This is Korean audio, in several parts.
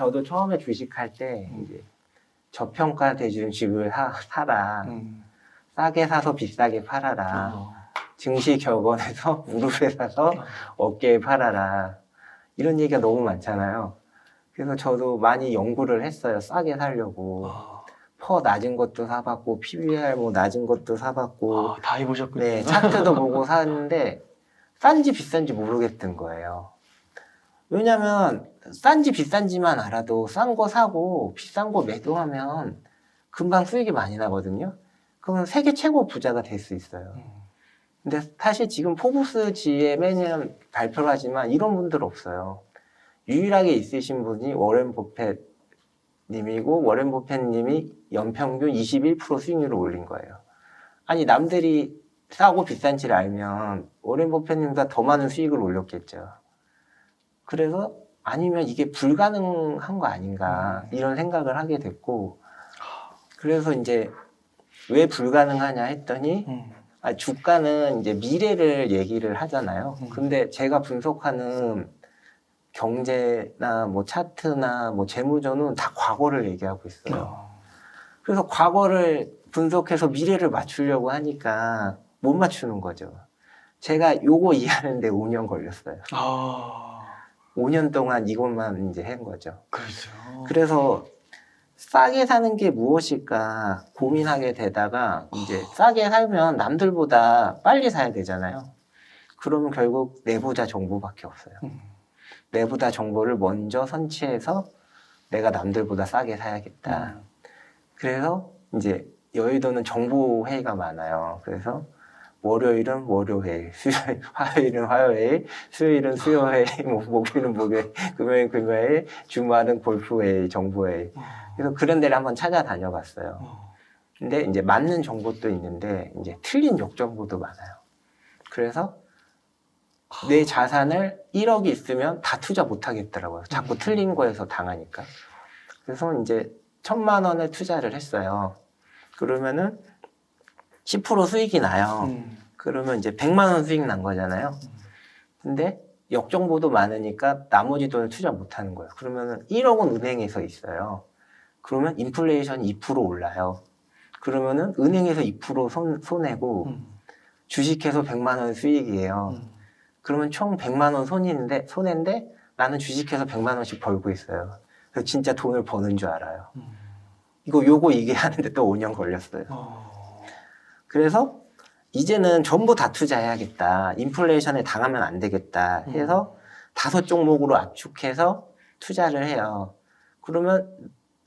저도 처음에 주식할 때 이제 저평가 대주식을 사라. 싸게 사서 비싸게 팔아라. 증시 격언에서 무릎에 사서 어깨에 팔아라. 이런 얘기가 너무 많잖아요. 그래서 저도 많이 연구를 했어요. 싸게 사려고. 퍼 낮은 것도 사봤고, PBR 뭐 낮은 것도 사봤고. 다 해보셨군요. 네, 차트도 보고 샀는데, 싼지 비싼지 모르겠던 거예요. 왜냐면, 싼지 비싼지만 알아도 싼 거 사고, 비싼 거 매도하면 금방 수익이 많이 나거든요. 그러면 세계 최고 부자가 될 수 있어요. 근데 사실 지금 포브스지에 매년 발표를 하지만 이런 분들 없어요. 유일하게 있으신 분이 워렌 버핏 님이고, 워렌 버핏 님이 연평균 21% 수익률을 올린 거예요. 아니, 남들이 싸고 비싼지를 알면 워렌 버핏 님보다 더 많은 수익을 올렸겠죠. 그래서 아니면 이게 불가능한 거 아닌가 이런 생각을 하게 됐고, 그래서 이제 왜 불가능하냐 했더니 주가는 이제 미래를 얘기를 하잖아요. 근데 제가 분석하는 경제나 뭐 차트나 뭐 재무저는 다 과거를 얘기하고 있어요. 그래서 과거를 분석해서 미래를 맞추려고 하니까 못 맞추는 거죠. 제가 요거 이해하는데 5년 걸렸어요. 5년 동안 이것만 이제 한 거죠. 그렇죠. 그래서 싸게 사는 게 무엇일까 고민하게 되다가 이제 싸게 살면 남들보다 빨리 사야 되잖아요. 그러면 결국 내부자 정보밖에 없어요. 내부자 정보를 먼저 선취해서 내가 남들보다 싸게 사야겠다. 그래서 이제 여의도는 정보 회의가 많아요. 그래서 월요일은 월요회, 화요일은 화요회, 수요일은 수요회, 목요일은 목요일, 금요일은 금요일, 주말은 골프회, 정보회. 그래서 그런 데를 한번 찾아다녀봤어요. 근데 이제 맞는 정보도 있는데 이제 틀린 역정보도 많아요. 그래서 내 자산을 1억이 있으면 다 투자 못 하겠더라고요. 자꾸 틀린 거에서 당하니까. 그래서 이제 1,000만 원을 투자를 했어요. 그러면은 10% 수익이 나요. 그러면 이제 100만 원 수익 난 거잖아요. 근데 역정보도 많으니까 나머지 돈을 투자 못 하는 거예요. 그러면은 1억은 은행에서 있어요. 그러면 인플레이션이 2% 올라요. 그러면은 은행에서 2% 손해고 주식해서 100만 원 수익이에요. 그러면 총 100만 원 손해인데 나는 주식해서 100만 원씩 벌고 있어요. 그래서 진짜 돈을 버는 줄 알아요. 요거 얘기하는데 또 5년 걸렸어요. 그래서 이제는 전부 다 투자해야겠다. 인플레이션에 당하면 안 되겠다 해서 5종목으로 압축해서 투자를 해요. 그러면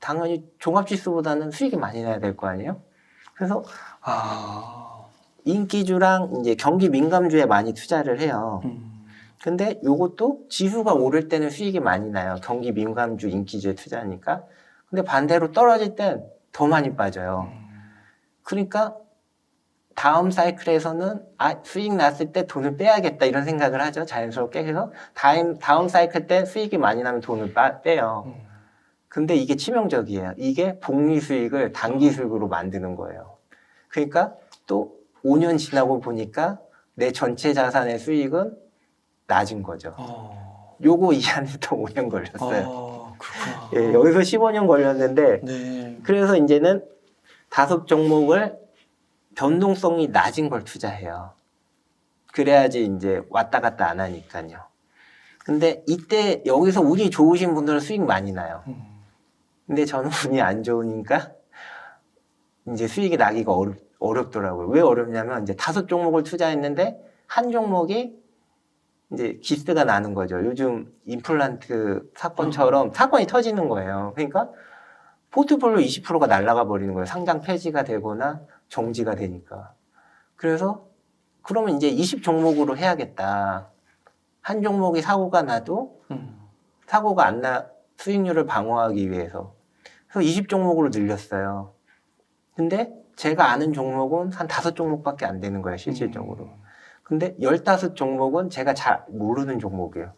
당연히 종합지수보다는 수익이 많이 나야 될 거 아니에요? 그래서 인기주랑 이제 경기 민감주에 많이 투자를 해요. 근데 요것도 지수가 오를 때는 수익이 많이 나요. 경기 민감주 인기주에 투자하니까. 근데 반대로 떨어질 땐 더 많이 빠져요. 그러니까 다음 사이클에서는 수익 났을 때 돈을 빼야겠다 이런 생각을 하죠. 자연스럽게. 그래서 다음 사이클 때 수익이 많이 나면 돈을 빼요. 근데 이게 치명적이에요. 이게 복리 수익을 단기 수익으로 만드는 거예요. 그러니까 또 5년 지나고 보니까 내 전체 자산의 수익은 낮은 거죠. 요거 이해하는데 또 5년 걸렸어요. 예, 여기서 15년 걸렸는데, 네. 그래서 이제는 5종목을 변동성이 낮은 걸 투자해요. 그래야지 이제 왔다 갔다 안 하니까요. 근데 이때 여기서 운이 좋으신 분들은 수익 많이 나요. 근데 저는 운이 안 좋으니까 이제 수익이 나기가 어렵더라고요. 왜 어렵냐면 이제 5종목을 투자했는데 한 종목이 이제 기스가 나는 거죠. 요즘 임플란트 사건처럼 사건이 터지는 거예요. 그러니까 포트폴리오 20%가 날아가 버리는 거예요. 상장 폐지가 되거나 정지가 되니까. 그래서 그러면 이제 20종목으로 해야겠다. 한 종목이 사고가 나도 사고가 안 수익률을 방어하기 위해서. 그래서 20종목으로 늘렸어요. 근데 제가 아는 종목은 한 5종목밖에 안 되는 거예요, 실질적으로. 근데 15종목은 제가 잘 모르는 종목이에요.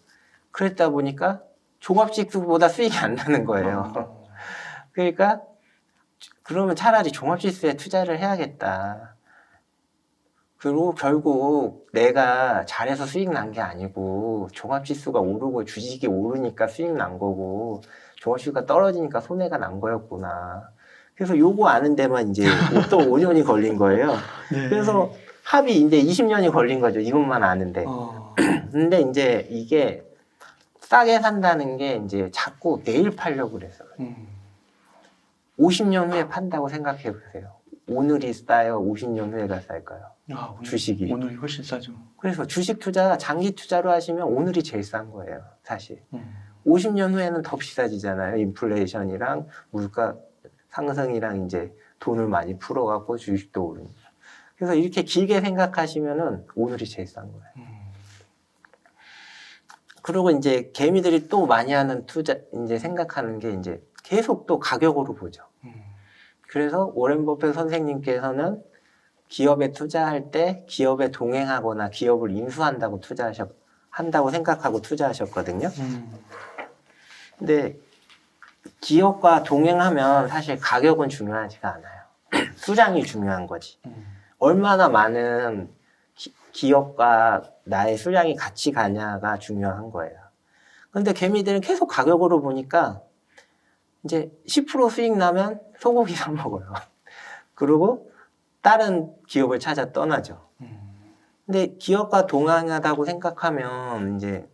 그랬다 보니까 종합지수보다 수익이 안 나는 거예요. 그러니까 그러면 차라리 종합지수에 투자를 해야겠다. 그리고 결국 내가 잘해서 수익 난 게 아니고 종합지수가 오르고 주식이 오르니까 수익 난 거고 종합주가가 떨어지니까 손해가 난 거였구나. 그래서 요거 아는 데만 이제 또 5년이 걸린 거예요. 네. 그래서 합이 이제 20년이 걸린 거죠. 이것만 아는데. 근데 이제 이게 싸게 산다는 게 이제 자꾸 내일 팔려고 그래서. 50년 후에 판다고 생각해 보세요. 오늘이 싸요? 50년 후에가 쌀까요? 주식이. 오늘이 훨씬 싸죠. 그래서 주식 투자, 장기 투자로 하시면 오늘이 제일 싼 거예요, 사실. 50년 후에는 더 비싸지잖아요. 인플레이션이랑 물가 상승이랑 이제 돈을 많이 풀어갖고 주식도 오르니까. 그래서 이렇게 길게 생각하시면은 오늘이 제일 싼 거예요. 그리고 이제 개미들이 또 많이 하는 투자, 이제 생각하는 게 이제 계속 또 가격으로 보죠. 그래서 오렌 버핏 선생님께서는 기업에 투자할 때 기업에 동행하거나 기업을 인수한다고 한다고 생각하고 투자하셨거든요. 근데 기업과 동행하면 사실 가격은 중요하지가 않아요. 수량이 중요한 거지. 얼마나 많은 기업과 나의 수량이 같이 가냐가 중요한 거예요. 근데 개미들은 계속 가격으로 보니까 이제 10% 수익 나면 소고기 사 먹어요. 그리고 다른 기업을 찾아 떠나죠. 근데 기업과 동행하다고 생각하면 이제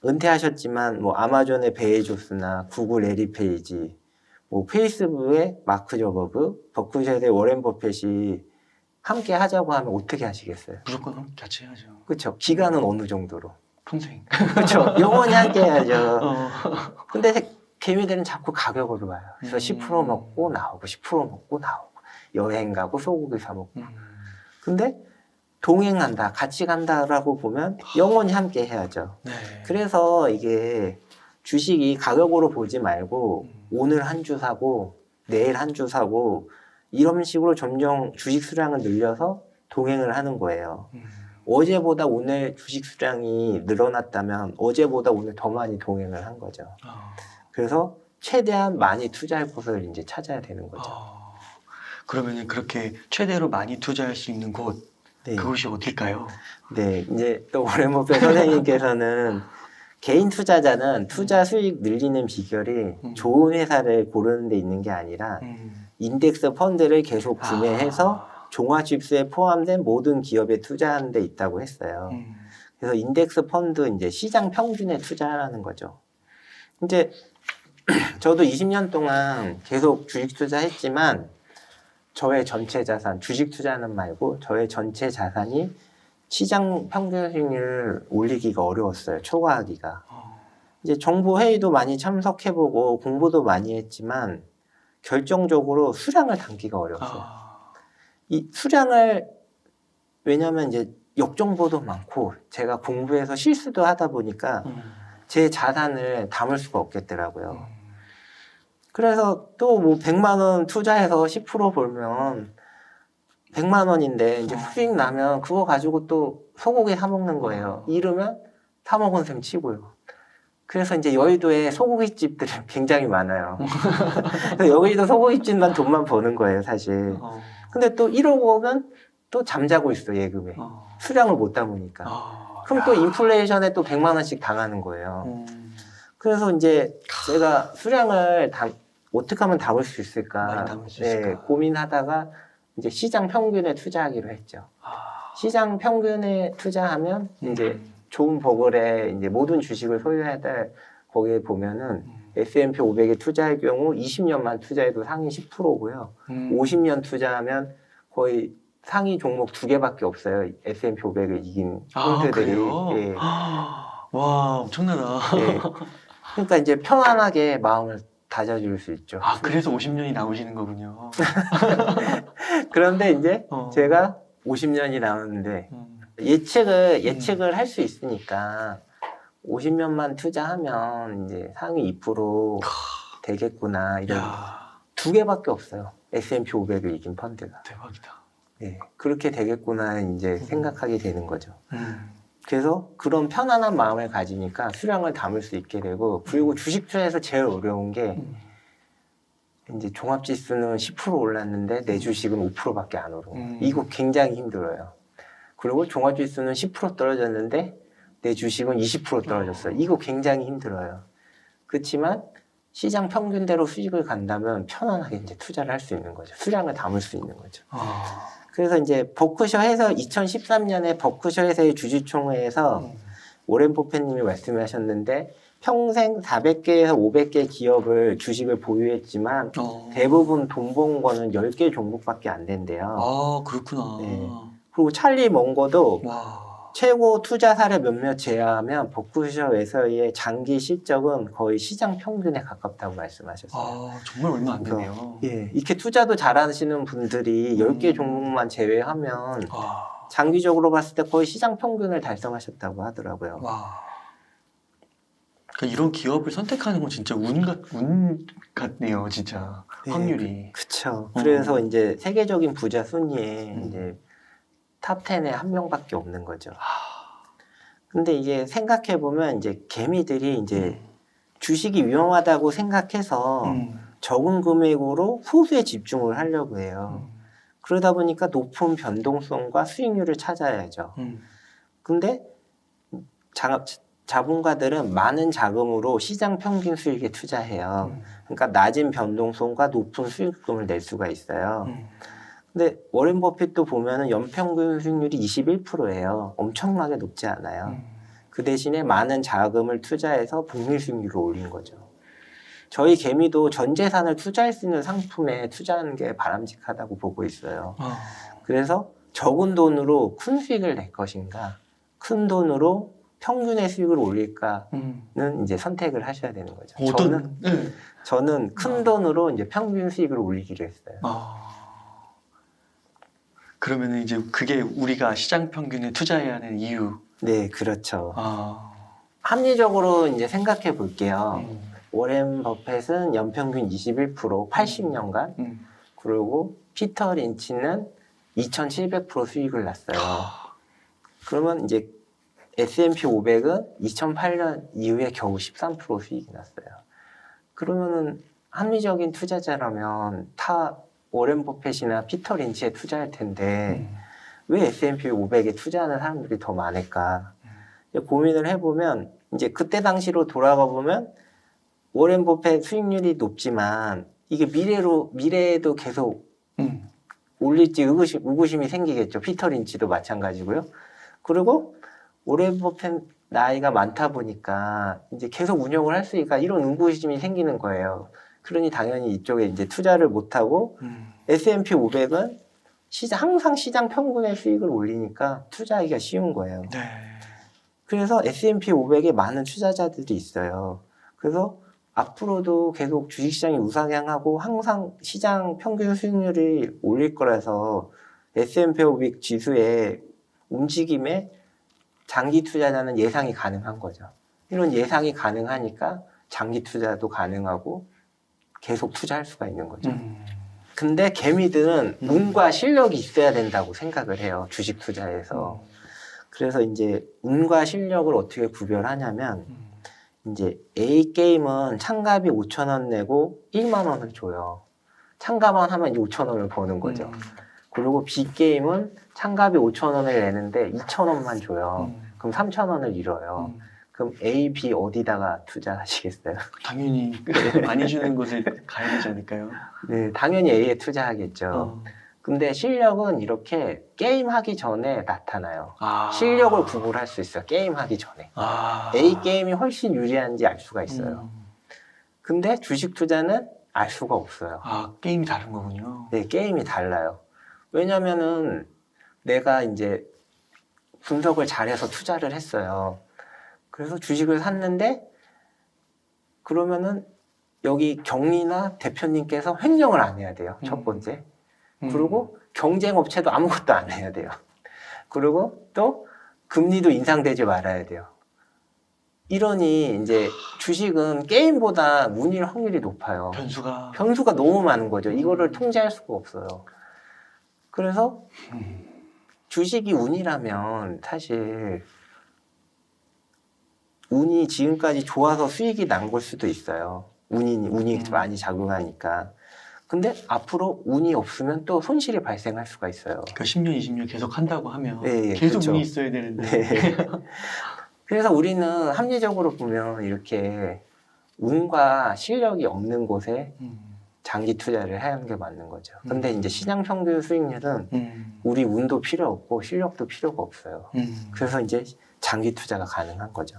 은퇴하셨지만 뭐 아마존의 베이조스나 구글 에리 페이지, 뭐 페이스북의 마크 저버그, 버크셔의 워렌 버핏이 함께 하자고 하면 어떻게 하시겠어요? 무조건 같이 해야죠. 그렇죠. 기간은 어느 정도로? 평생. 그렇죠. 영원히 함께 해야죠. 근데 개미들은 자꾸 가격으로 봐요. 그래서 10% 먹고 나오고 10% 먹고 나오고 여행 가고 소고기 사 먹고. 근데 동행한다, 같이 간다라고 보면 영원히 함께 해야죠. 네. 그래서 이게 주식이 가격으로 보지 말고 오늘 한 주 사고 내일 한 주 사고 이런 식으로 점점 주식 수량을 늘려서 동행을 하는 거예요. 어제보다 오늘 주식 수량이 늘어났다면 어제보다 오늘 더 많이 동행을 한 거죠. 그래서 최대한 많이 투자할 곳을 이제 찾아야 되는 거죠. 그러면은 그렇게 최대로 많이 투자할 수 있는 곳, 네. 그것이 어딜까요? 네, 이제 또 오렌 버핏 선생님께서는 개인 투자자는 투자 수익 늘리는 비결이 좋은 회사를 고르는 데 있는 게 아니라 인덱스 펀드를 계속 구매해서 종합지수에 포함된 모든 기업에 투자하는 데 있다고 했어요. 그래서 인덱스 펀드 이제 시장 평균에 투자하라는 거죠. 이제 저도 20년 동안 계속 주식 투자했지만 저의 전체 자산, 주식 투자는 말고 저의 전체 자산이 시장 평균 수익률을 올리기가 어려웠어요. 초과하기가. 이제 정보 회의도 많이 참석해보고 공부도 많이 했지만 결정적으로 수량을 담기가 어려웠어요. 이 수량을 왜냐하면 이제 역정보도 많고 제가 공부해서 실수도 하다 보니까 제 자산을 담을 수가 없겠더라고요. 그래서 또 뭐 100만 원 투자해서 10% 벌면 100만 원인데 이제 수익 나면 그거 가지고 또 소고기 사 먹는 거예요. 이러면 사 먹은 셈 치고요. 그래서 이제 여의도에 소고기집들이 굉장히 많아요. 그래서 여기도 소고기집만 돈만 버는 거예요, 사실. 근데 또 1억 오면 또 잠자고 있어, 예금에. 수량을 못 담으니까. 그럼 또 인플레이션에 또 100만 원씩 당하는 거예요. 그래서 이제 제가 수량을 어떻게 하면 담을 수 있을까? 네, 고민하다가 이제 시장 평균에 투자하기로 했죠. 시장 평균에 투자하면 이제 좋은 버글에 이제 모든 주식을 소유해야 될 거기에 보면은 S&P 500에 투자할 경우 20년만 투자해도 상위 10%고요. 50년 투자하면 거의 상위 종목 2개밖에 없어요. S&P 500을 이긴 펀드들이. 예. 와, 엄청나다. 예. 그러니까 이제 편안하게 마음을 다져줄 수 있죠. 그래서 50년이 남으시는 거군요. 그런데 이제 제가 50년이 남았는데 예측을 할 수 있으니까 50년만 투자하면 이제 상위 2% 되겠구나 이런 2개밖에 없어요. S&P 500을 이긴 펀드가. 대박이다. 네, 그렇게 되겠구나 이제 생각하게 되는 거죠. 그래서 그런 편안한 마음을 가지니까 수량을 담을 수 있게 되고 그리고 주식 투자에서 제일 어려운 게 이제 종합지수는 10% 올랐는데 내 주식은 5%밖에 안 오른 거예요. 이거 굉장히 힘들어요. 그리고 종합지수는 10% 떨어졌는데 내 주식은 20% 떨어졌어요. 이거 굉장히 힘들어요. 그렇지만 시장 평균대로 수익을 간다면 편안하게 이제 투자를 할 수 있는 거죠. 수량을 담을 수 있는 거죠. 그래서 이제 버크셔에서 2013년에 버크셔에서의 주주총회에서 오렌 버핏님이 말씀하셨는데 평생 400개에서 500개 기업을 주식을 보유했지만 대부분 돈 번 거는 10개 종목밖에 안 된대요. 아, 그렇구나. 네. 그리고 찰리 먼거도 와. 최고 투자 사례 몇몇 제외하면 버크셔에서의 장기 실적은 거의 시장 평균에 가깝다고 말씀하셨어요. 아, 정말 얼마 안 되네요. 예, 이렇게 투자도 잘하시는 분들이 10개 종목만 제외하면 와. 장기적으로 봤을 때 거의 시장 평균을 달성하셨다고 하더라고요. 와. 그러니까 이런 기업을 선택하는 건 진짜 운 같네요, 진짜. 확률이. 그쵸. 그래서 이제 세계적인 부자 순위에 이제 탑 10에 한 명밖에 없는 거죠. 근데 이게 생각해보면 이제 개미들이 이제 주식이 위험하다고 생각해서 적은 금액으로 소수에 집중을 하려고 해요. 그러다 보니까 높은 변동성과 수익률을 찾아야죠. 근데 자본가들은 많은 자금으로 시장 평균 수익에 투자해요. 그러니까 낮은 변동성과 높은 수익금을 낼 수가 있어요. 근데 워렌 버핏도 보면은 연평균 수익률이 21%예요. 엄청나게 높지 않아요. 그 대신에 많은 자금을 투자해서 복리 수익률을 올린 거죠. 저희 개미도 전 재산을 투자할 수 있는 상품에 투자하는 게 바람직하다고 보고 있어요. 그래서 적은 돈으로 큰 수익을 낼 것인가, 큰 돈으로 평균의 수익을 올릴까는 이제 선택을 하셔야 되는 거죠. 저는 큰 돈으로 이제 평균 수익을 올리기로 했어요. 그러면은 이제 그게 우리가 시장 평균에 투자해야 하는 이유. 네, 그렇죠. 합리적으로 이제 생각해 볼게요. 워렌 버핏은 연평균 21%, 80년간. 그리고 피터 린치는 2,700% 수익을 났어요. 그러면 이제 S&P 500은 2008년 이후에 겨우 13% 수익이 났어요. 그러면은 합리적인 투자자라면 타 워렌 버핏이나 피터 린치에 투자할 텐데 왜 S&P 500에 투자하는 사람들이 더 많을까? 고민을 해보면 이제 그때 당시로 돌아가 보면 워렌 버핏 수익률이 높지만 이게 미래에도 계속 올릴지 의구심이 생기겠죠. 피터 린치도 마찬가지고요. 그리고 워렌 버핏 나이가 많다 보니까 이제 계속 운영을 할 수 있으니까 이런 의구심이 생기는 거예요. 그러니 당연히 이쪽에 이제 투자를 못하고 S&P 500은 항상 시장 평균의 수익을 올리니까 투자하기가 쉬운 거예요. 네. 그래서 S&P 500에 많은 투자자들이 있어요. 그래서 앞으로도 계속 주식시장이 우상향하고 항상 시장 평균 수익률이 올릴 거라서 S&P 500 지수의 움직임에 장기 투자자는 예상이 가능한 거죠. 이런 예상이 가능하니까 장기 투자도 가능하고 계속 투자할 수가 있는 거죠. 근데 개미들은 운과 실력이 있어야 된다고 생각을 해요. 주식 투자에서. 그래서 이제 운과 실력을 어떻게 구별하냐면 이제 A 게임은 참가비 5,000원 내고 1만 원을 줘요. 참가만 하면 이제 5,000원을 버는 거죠. 그리고 B 게임은 참가비 5,000원을 내는데 2,000원만 줘요. 그럼 3,000원을 잃어요. 그럼 A, B 어디다가 투자하시겠어요? 당연히 많이 주는 곳에 가야 되지 않을까요? 네, 당연히 A에 투자하겠죠. 근데 실력은 이렇게 게임하기 전에 나타나요. 실력을 구분할 수 있어요. 게임하기 전에. A 게임이 훨씬 유리한지 알 수가 있어요. 근데 주식 투자는 알 수가 없어요. 게임이 다른 거군요. 네, 게임이 달라요. 왜냐면은 내가 이제 분석을 잘해서 투자를 했어요. 그래서 주식을 샀는데 그러면은 여기 경리나 대표님께서 횡령을 안 해야 돼요. 첫 번째. 그리고 경쟁 업체도 아무것도 안 해야 돼요. 그리고 또 금리도 인상되지 말아야 돼요. 이러니 이제 주식은 게임보다 운일 확률이 높아요. 변수가 너무 많은 거죠. 이거를 통제할 수가 없어요. 그래서 주식이 운이라면 사실 운이 지금까지 좋아서 수익이 난 걸 수도 있어요. 운이 많이 작용하니까. 근데 앞으로 운이 없으면 또 손실이 발생할 수가 있어요. 그러니까 10년, 20년 계속 한다고 하면 네, 계속 그렇죠. 운이 있어야 되는데. 네. 그래서 우리는 합리적으로 보면 이렇게 운과 실력이 없는 곳에 음. 장기 투자를 하는 게 맞는 거죠. 근데 이제 시장 평균 수익률은 우리 운도 필요 없고 실력도 필요가 없어요. 그래서 이제 장기 투자가 가능한 거죠.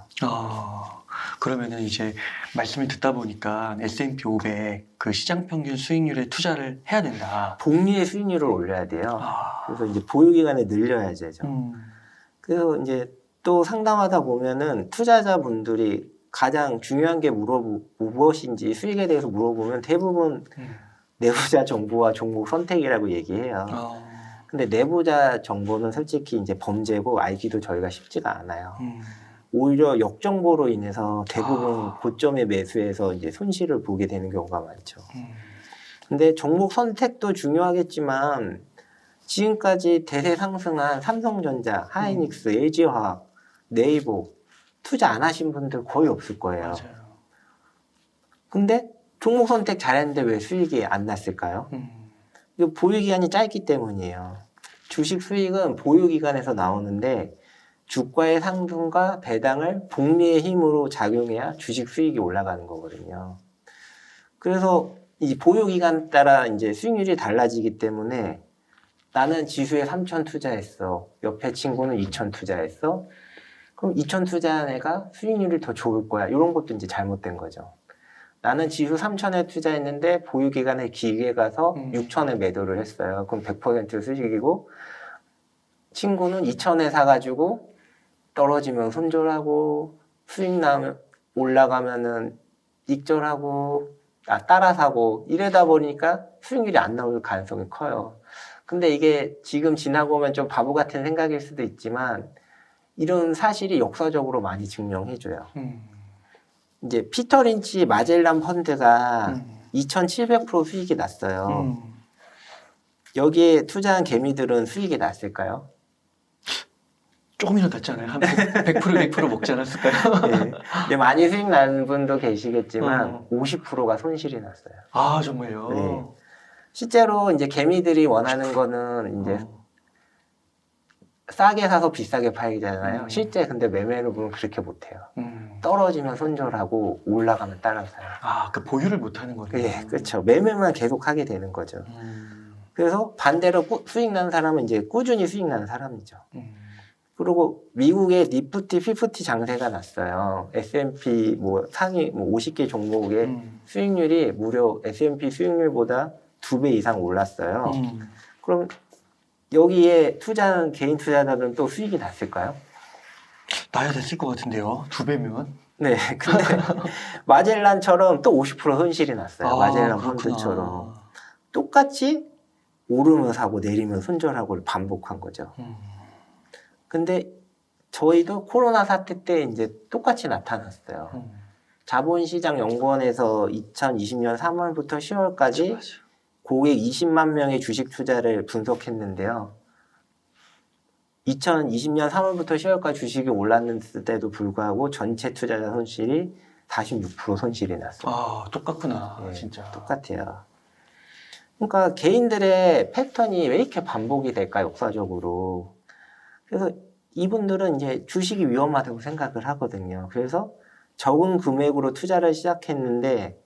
그러면은 이제 말씀을 듣다 보니까 S&P 500 그 시장 평균 수익률에 투자를 해야 된다. 복리의 수익률을 올려야 돼요. 그래서 이제 보유 기간을 늘려야 되죠. 그래서 이제 또 상담하다 보면은 투자자분들이 가장 중요한 게 무엇인지 수익에 대해서 물어보면 대부분 내부자 정보와 종목 선택이라고 얘기해요. 근데 내부자 정보는 솔직히 이제 범죄고 알기도 저희가 쉽지가 않아요. 오히려 역정보로 인해서 대부분 고점에 매수해서 이제 손실을 보게 되는 경우가 많죠. 근데 종목 선택도 중요하겠지만 지금까지 대세 상승한 삼성전자, 하이닉스, LG화학, 네이버 투자 안 하신 분들 거의 없을 거예요. 맞아요. 근데 종목 선택 잘했는데 왜 수익이 안 났을까요? 이거 보유 기간이 짧기 때문이에요. 주식 수익은 보유 기간에서 나오는데 주가의 상승과 배당을 복리의 힘으로 작용해야 주식 수익이 올라가는 거거든요. 그래서 이 보유 기간 따라 이제 수익률이 달라지기 때문에 나는 지수에 3천 투자했어. 옆에 친구는 2천 투자했어. 그럼 2천 투자한 애가 수익률이 더 좋을 거야. 이런 것도 이제 잘못된 거죠. 나는 지수 3천에 투자했는데 보유 기간에 길게 가서 6천에 매도를 했어요. 그럼 100% 수익이고 친구는 2천에 사가지고 떨어지면 손절하고 수익 나면 올라가면은 익절하고 따라 사고 이러다 보니까 수익률이 안 나올 가능성이 커요. 근데 이게 지금 지나고 오면 좀 바보 같은 생각일 수도 있지만 이런 사실이 역사적으로 많이 증명해줘요. 이제 피터 린치 마젤란 펀드가 2,700% 수익이 났어요. 여기에 투자한 개미들은 수익이 났을까요? 조금이라도 낫잖아요. 한 100% 먹지 않았을까요? 네. 많이 수익 나는 분도 계시겠지만 50%가 손실이 났어요. 아, 정말요? 네. 실제로 이제 개미들이 원하는 거는 이제 싸게 사서 비싸게 팔기잖아요. 실제 근데 매매를 보면 그렇게 못해요. 떨어지면 손절하고 올라가면 따라 사요. 그 보유를 못하는 거네요. 네, 그렇죠. 매매만 계속 하게 되는 거죠. 그래서 반대로 수익 나는 사람은 이제 꾸준히 수익 나는 사람이죠. 그리고 미국의 니프티 50 장세가 났어요. S&P 뭐 상위 50개 종목의 수익률이 무려 S&P 수익률보다 2배 이상 올랐어요. 그럼 여기에 투자하는 개인 투자자들은 또 수익이 났을까요? 나야 됐을 것 같은데요. 2배면. 네, 근데 마젤란처럼 또 50% 손실이 났어요. 마젤란 펀드처럼. 똑같이 오르면 사고 내리면 손절하고를 반복한 거죠. 근데 저희도 코로나 사태 때 이제 똑같이 나타났어요. 자본시장 연구원에서 2020년 3월부터 10월까지 고객 20만 명의 주식 투자를 분석했는데요. 2020년 3월부터 10월까지 주식이 올랐는데도 불구하고 전체 투자자 손실이 46% 손실이 났어요. 똑같구나. 네, 진짜. 똑같아요. 그러니까 개인들의 패턴이 왜 이렇게 반복이 될까, 역사적으로. 그래서 이분들은 이제 주식이 위험하다고 생각을 하거든요. 그래서 적은 금액으로 투자를 시작했는데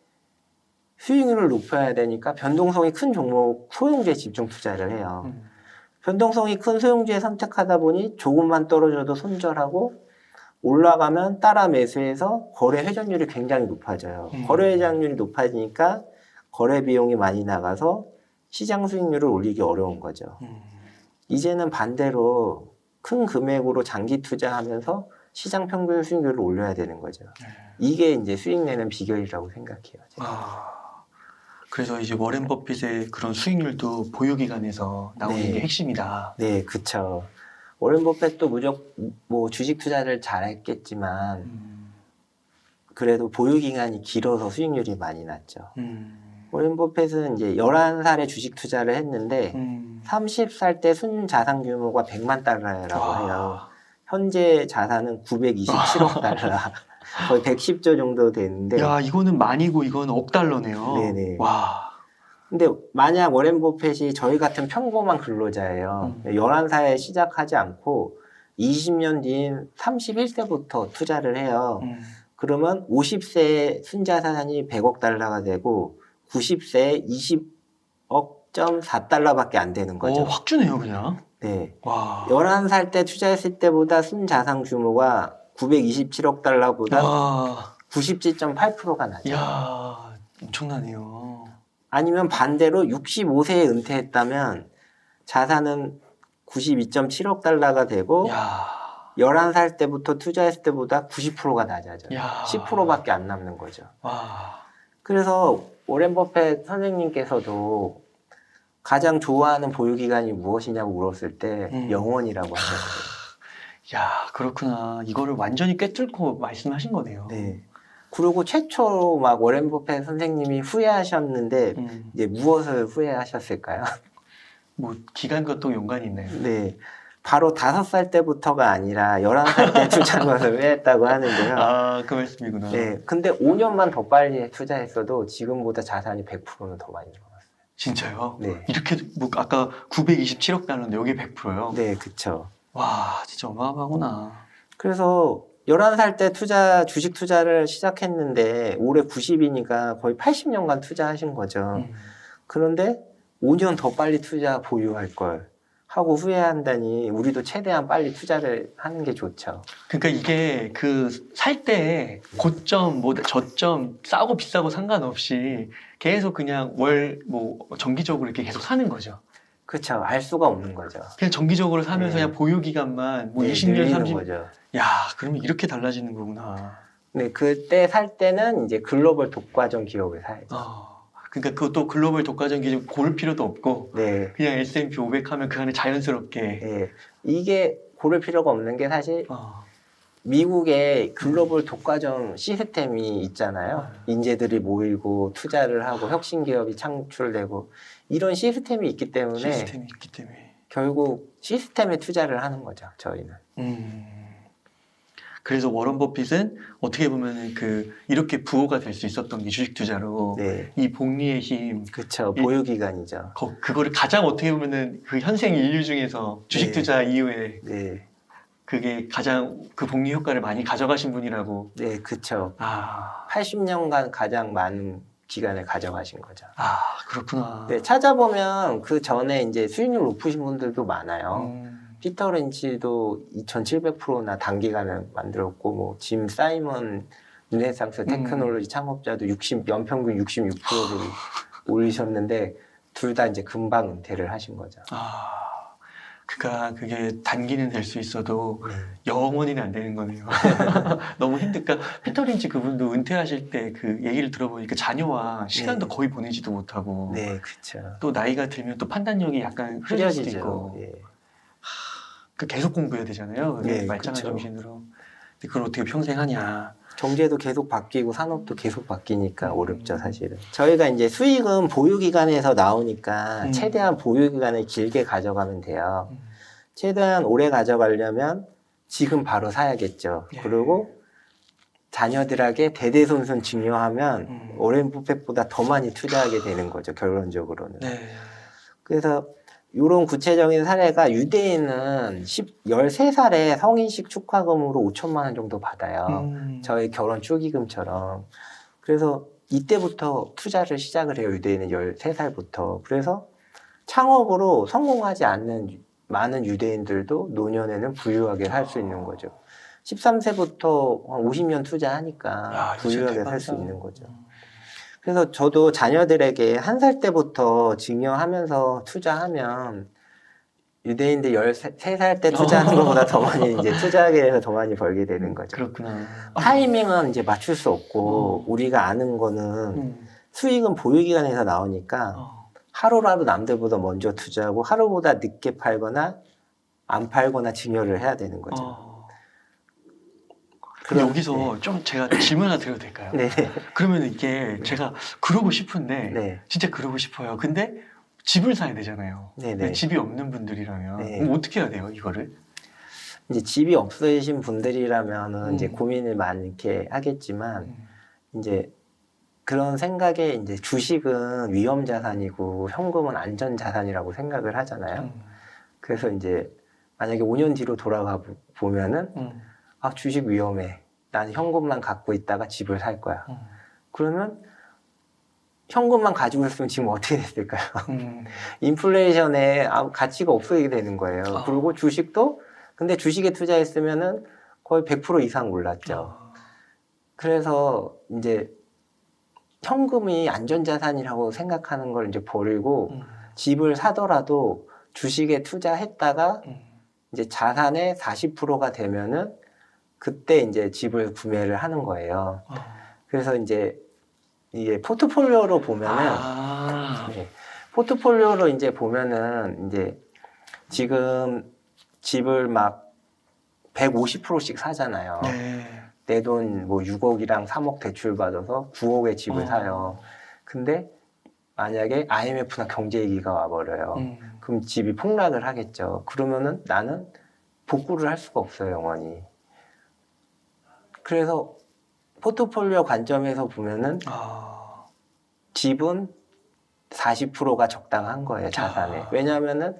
수익률을 높여야 되니까 변동성이 큰 종목 소형주에 집중 투자를 해요. 변동성이 큰 소형주에 선택하다 보니 조금만 떨어져도 손절하고 올라가면 따라 매수해서 거래 회전율이 굉장히 높아져요. 거래 회전율이 높아지니까 거래 비용이 많이 나가서 시장 수익률을 올리기 어려운 거죠. 이제는 반대로 큰 금액으로 장기 투자하면서 시장 평균 수익률을 올려야 되는 거죠. 이게 이제 수익 내는 비결이라고 생각해요. 그래서 이제 워렌 버핏의 그런 수익률도 보유 기간에서 나오는 게 핵심이다. 네, 그쵸. 워렌 버핏도 뭐 주식 투자를 잘했겠지만 그래도 보유 기간이 길어서 수익률이 많이 났죠. 워렌 버핏은 이제 11살에 주식 투자를 했는데 30살 때 순자산 규모가 100만 달러라고 해요. 현재 자산은 927억 달러. 거의 110조 정도 되는데. 야, 이거는 만이고 이건 억 달러네요. 네네. 와. 근데 만약 워렌 버핏이 저희 같은 평범한 근로자예요. 11살에 시작하지 않고 20년 뒤인 31세부터 투자를 해요. 그러면 50세 순자산이 100억 달러가 되고 90세에 20억.4달러밖에 안 되는 거죠. 확 주네요, 그냥. 네. 와. 11살 때 투자했을 때보다 순자산 규모가 927억 달러보다 와. 97.8%가 나죠. 이야, 엄청나네요. 아니면 반대로 65세에 은퇴했다면 자산은 92.7억 달러가 되고 야. 11살 때부터 투자했을 때보다 90%가 낮아져요. 야. 10%밖에 안 남는 거죠. 와. 그래서 오렌 버핏 선생님께서도 가장 좋아하는 보유기간이 무엇이냐고 물었을 때 영원이라고 하셨어요. 야, 그렇구나. 이거를 완전히 꿰뚫고 말씀하신 거네요. 네. 그리고 최초로 막 오렌 버핏 선생님이 후회하셨는데 이제 무엇을 후회하셨을까요? 뭐 기간과 또 연관이 있나요? 네. 바로 5살 때부터가 아니라 11살 때 투자한 것을 후회했다고 하는데요. 아, 그 말씀이구나. 네. 근데 5년만 더 빨리 투자했어도 지금보다 자산이 100%는 더 많이 늘어났어요. 진짜요? 네. 이렇게 뭐 아까 927억 달러인데 여기 100%요? 네, 그쵸. 와, 진짜 어마어마하구나. 그래서 11살 때 주식 투자를 시작했는데 올해 90이니까 거의 80년간 투자하신 거죠. 그런데 5년 더 빨리 투자 보유할 걸 하고 후회한다니 우리도 최대한 빨리 투자를 하는 게 좋죠. 그러니까 이게 그 살 때 고점, 뭐 저점, 싸고 비싸고 상관없이 계속 그냥 월 뭐 정기적으로 이렇게 계속 사는 거죠. 그렇죠. 알 수가 없는 거죠. 그냥 정기적으로 사면서 네. 그냥 보유 기간만 뭐 네, 20년, 늘리는 30년. 거죠. 야, 그러면 이렇게 달라지는 거구나. 네, 그때 살 때는 이제 글로벌 독과점 기업을 사야죠. 그러니까 그것도 글로벌 독과점 기준 고를 필요도 없고 네, 그냥 S&P 500 하면 그 안에 자연스럽게. 네. 이게 고를 필요가 없는 게 사실 어. 미국에 글로벌 독과점 시스템이 있잖아요. 인재들이 모이고 투자를 하고 혁신 기업이 창출되고 이런 시스템이 있기 때문에 시스템이 있기 때문에. 결국 시스템에 투자를 하는 거죠. 저희는. 그래서 워런 버핏은 어떻게 보면 이렇게 부호가 될 수 있었던 게 주식 투자로 네, 이 복리의 힘, 그렇죠. 보유 기간이죠. 그거를 가장 어떻게 보면은 그 현생 인류 중에서 주식 네. 투자 이후에 네, 그게 가장 그 복리 효과를 많이 가져가신 분이라고. 네, 그렇죠. 아, 80년간 가장 많은 기간을 가져가신 거죠. 그렇구나. 네, 찾아보면 그 전에 이제 수익률 높으신 분들도 많아요. 피터 린치도 2,700%나 단기간을 만들었고, 뭐, 짐 사이먼 르네상스 테크놀로지 창업자도 연평균 66%를 올리셨는데, 둘 다 이제 금방 은퇴를 하신 거죠. 그러니까 그게 단기는 될 수 있어도 네. 영원히는 안 되는 거네요. 너무 힘들까. 피터 린치 그분도 은퇴하실 때 그 얘기를 들어보니까 자녀와 시간도 네. 거의 보내지도 못하고 네, 그렇죠. 또 나이가 들면 또 판단력이 약간 흐려질 수도 있고 흐려지죠. 예. 계속 공부해야 되잖아요. 네, 말짱한 그쵸. 정신으로. 근데 그걸 어떻게 평생 하냐. 경제도 계속 바뀌고 산업도 계속 바뀌니까 어렵죠, 사실은. 저희가 이제 수익은 보유기간에서 나오니까 최대한 보유기간을 길게 가져가면 돼요. 최대한 오래 가져가려면 지금 바로 사야겠죠. 예. 그리고 자녀들에게 대대손손 증여하면 오렌 버핏보다 더 많이 투자하게 되는 거죠, 결론적으로는. 네. 그래서 이런 구체적인 사례가 유대인은 13살에 성인식 축하금으로 5천만 원 정도 받아요. 저희 결혼 축의금처럼. 그래서 이때부터 투자를 시작을 해요. 유대인은 13살부터. 그래서 창업으로 성공하지 않는 많은 유대인들도 노년에는 부유하게 살 수 있는 거죠. 13세부터 한 50년 투자하니까 부유하게 살 수 있는 거죠. 그래서 저도 자녀들에게 1살 때부터 증여하면서 투자하면 유대인들 13살 때 투자하는 것보다 더 많이 이제 투자하게 돼서 더 많이 벌게 되는 거죠. 그렇구나. 타이밍은 이제 맞출 수 없고 우리가 아는 거는 수익은 보유기간에서 나오니까 하루라도 남들보다 먼저 투자하고 하루보다 늦게 팔거나 안 팔거나 증여를 해야 되는 거죠. 근데 여기서 좀 제가 질문 하나 드려도 될까요? 네. 그러면 이게 제가 그러고 싶은데 네. 진짜 그러고 싶어요. 근데 집을 사야 되잖아요. 네네. 근데 집이 없는 분들이라면 네. 그럼 어떻게 해야 돼요, 이거를? 이제 집이 없으신 분들이라면은 이제 고민을 많게 하겠지만 이제 그런 생각에 이제 주식은 위험 자산이고 현금은 안전 자산이라고 생각을 하잖아요. 그래서 이제 만약에 5년 뒤로 돌아가 보면은 아, 주식 위험해. 난 현금만 갖고 있다가 집을 살 거야. 그러면 현금만 가지고 있으면 지금 어떻게 됐을까요? 인플레이션에 아무 가치가 없어지게 되는 거예요. 그리고 주식도 근데 주식에 투자했으면은 거의 100% 이상 올랐죠. 그래서 이제 현금이 안전자산이라고 생각하는 걸 이제 버리고 집을 사더라도 주식에 투자했다가 이제 자산의 40%가 되면은 그때 이제 집을 구매를 하는 거예요. 그래서 이제 이게 포트폴리오로 보면은 네, 포트폴리오로 이제 보면은 이제 지금 집을 막 150%씩 사잖아요. 네. 내 돈 뭐 6억이랑 3억 대출 받아서 9억에 집을 사요. 근데 만약에 IMF나 경제위기가 와버려요. 그럼 집이 폭락을 하겠죠. 그러면은 나는 복구를 할 수가 없어요, 영원히. 그래서 포트폴리오 관점에서 보면은 집은 40%가 적당한 거예요, 자산에. 왜냐하면은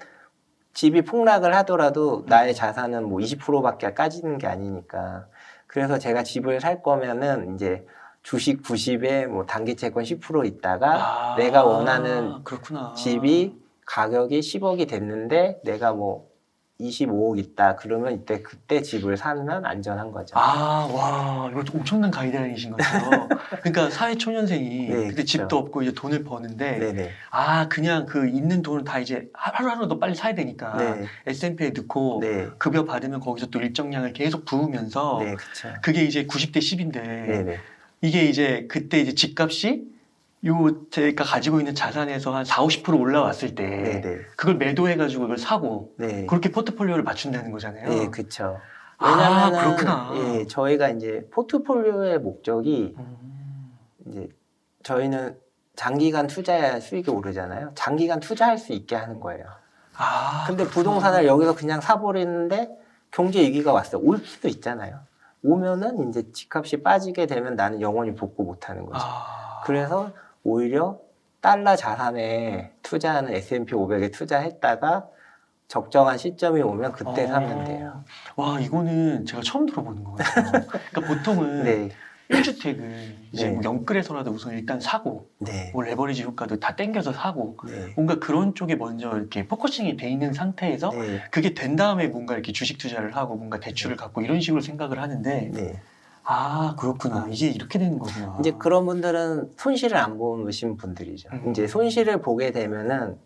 집이 폭락을 하더라도 나의 자산은 뭐 20%밖에 까지는 게 아니니까. 그래서 제가 집을 살 거면은 이제 주식 90에 뭐 단기 채권 10% 있다가 내가 원하는 그렇구나. 집이 가격이 10억이 됐는데 내가 뭐 25억 있다. 그러면 이때 그때 집을 사면 안전한 거죠. 와, 이거 엄청난 가이드라인이신 거죠. 그러니까 사회초년생이 네, 그때 그쵸. 집도 없고 이제 돈을 버는데, 네네. 그냥 그 있는 돈을 다 이제 하루하루 더 빨리 사야 되니까 네. S&P에 넣고 네. 급여 받으면 거기서 또 일정량을 계속 부으면서 네, 그쵸. 그게 이제 90대 10인데 네네. 이게 이제 그때 이제 집값이 제가 가지고 있는 자산에서 한 40, 50% 올라왔을 때 네네. 그걸 매도해가지고 이걸 사고 네. 그렇게 포트폴리오를 맞춘다는 거잖아요. 네, 그쵸. 왜냐면은, 그렇구나. 예, 저희가 이제 포트폴리오의 목적이 이제 저희는 장기간 투자해야 수익이 오르잖아요. 장기간 투자할 수 있게 하는 거예요. 근데 그렇구나. 부동산을 여기서 그냥 사버리는데 경제 위기가 왔어요. 올 수도 있잖아요. 오면은 이제 집값이 빠지게 되면 나는 영원히 복구 못 하는 거죠. 그래서 오히려 달러 자산에 투자하는 S&P 500에 투자했다가 적정한 시점이 오면 그때 사면 돼요. 와, 이거는 제가 처음 들어보는 것 같아요. 그러니까 보통은 네, 1주택을 이제 네. 뭐 영끌에서라도 우선 일단 사고 네, 뭐 레버리지 효과도 다 땡겨서 사고 네, 뭔가 그런 쪽에 먼저 이렇게 포커싱이 돼 있는 상태에서 네, 그게 된 다음에 뭔가 이렇게 주식 투자를 하고 뭔가 대출을 갖고 이런 식으로 생각을 하는데 네. 그렇구나. 이게 이렇게 되는 거구나. 이제 그런 분들은 손실을 안 보신 분들이죠. 이제 손실을 보게 되면은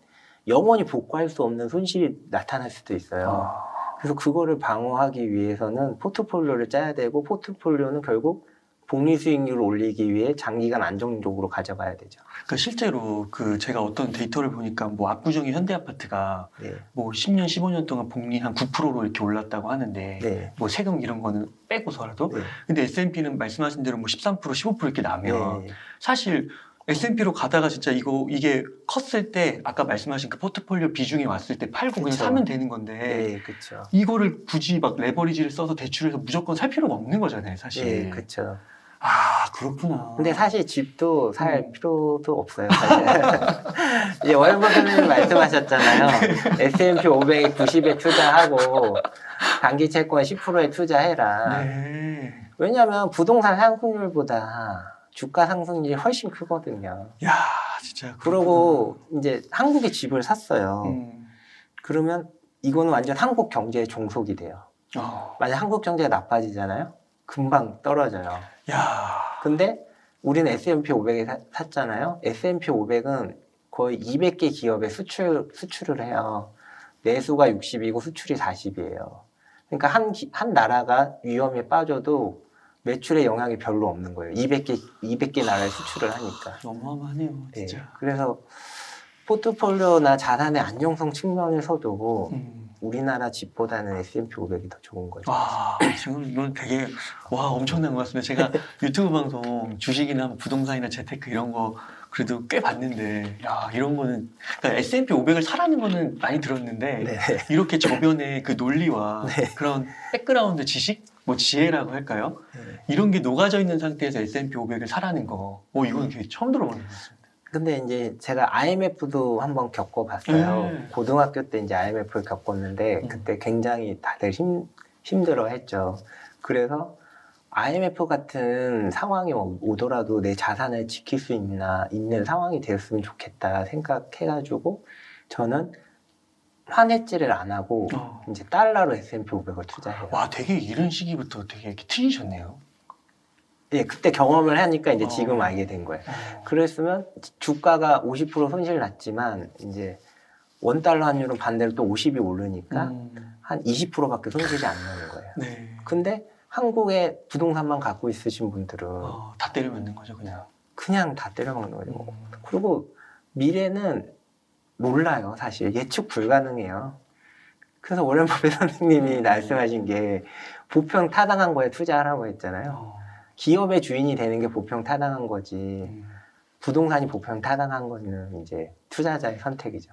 영원히 복구할 수 없는 손실이 나타날 수도 있어요. 그래서 그거를 방어하기 위해서는 포트폴리오를 짜야 되고 포트폴리오는 결국 복리 수익률을 올리기 위해 장기간 안정적으로 가져가야 되죠. 그러니까 실제로 그 제가 어떤 데이터를 보니까 뭐 압구정의 현대아파트가 네, 뭐 10년, 15년 동안 복리 한 9%로 이렇게 올랐다고 하는데 네, 뭐 세금 이런 거는 빼고서라도 네, 근데 S&P는 말씀하신 대로 뭐 13%, 15% 이렇게 나면 네, 사실 S&P로 가다가 진짜 이게 컸을 때 아까 말씀하신 그 포트폴리오 비중이 왔을 때 팔고 그냥 그쵸. 사면 되는 건데 네, 그렇죠. 이거를 굳이 막 레버리지를 써서 대출해서 무조건 살 필요가 없는 거잖아요, 사실. 네, 그렇죠. 그렇구나. 근데 사실 집도 살 필요도 없어요. 사실. 이제 월급 교수님 말씀하셨잖아요. S&P 500에 90에 투자하고 단기 채권 10%에 투자해라. 네. 왜냐하면 부동산 상승률보다 주가 상승률이 훨씬 크거든요. 야, 진짜. 그러고 이제 한국에 집을 샀어요. 음. 그러면 이거는 완전 한국 경제의 종속이 돼요. 만약 한국 경제가 나빠지잖아요. 금방 떨어져요. 야. 근데 우리는 S&P 500에 샀잖아요. S&P 500은 거의 200개 기업에 수출을 해요. 내수가 60이고 수출이 40이에요. 그러니까 한 나라가 위험에 빠져도 매출에 영향이 별로 없는 거예요. 200개 나라에 수출을 하니까. 어마어마하네요, 네. 진짜. 그래서 포트폴리오나 자산의 안정성 측면에서도 우리나라 집보다는 S&P 500이 더 좋은 거죠. 지금 이건 되게 엄청난 것 같습니다. 제가 유튜브 방송 주식이나 뭐 부동산이나 재테크 이런 거 그래도 꽤 봤는데 이런 거는 그러니까 S&P 500을 사라는 거는 많이 들었는데 네. 이렇게 저변의 그 논리와 네. 그런 백그라운드 지식, 뭐 지혜라고 할까요? 네. 이런 게 녹아져 있는 상태에서 S&P 500을 사라는 거, 이건 되게 처음 들어보는 것 같습니다. 근데 이제 제가 IMF도 한번 겪어봤어요. 고등학교 때 이제 IMF를 겪었는데 그때 굉장히 다들 힘들어 했죠. 그래서 IMF 같은 상황이 오더라도 내 자산을 지킬 수 있는 상황이 되었으면 좋겠다 생각해가지고 저는 환해지를 안 하고 이제 달러로 S&P 500을 투자해요. 와, 되게 이른 시기부터 되게 이렇게 틀리셨네요. 예, 그때 경험을 하니까 이제 어. 지금 알게 된 거예요. 그랬으면 주가가 50% 손실 났지만 이제 원달러 환율은 반대로 또 50이 오르니까 한 20%밖에 손실이 안 나는 거예요. 네. 근데 한국에 부동산만 갖고 있으신 분들은 다 때려 맞는 거죠, 그냥. 그냥 다 때려먹는 거죠. 그리고 미래는 몰라요, 사실. 예측 불가능해요. 그래서 워렌 버핏 선생님이 말씀하신 게 보편 타당한 거에 투자하라고 했잖아요. 기업의 주인이 되는 게 보편 타당한 거지. 부동산이 보편 타당한 거는 이제 투자자의 선택이죠.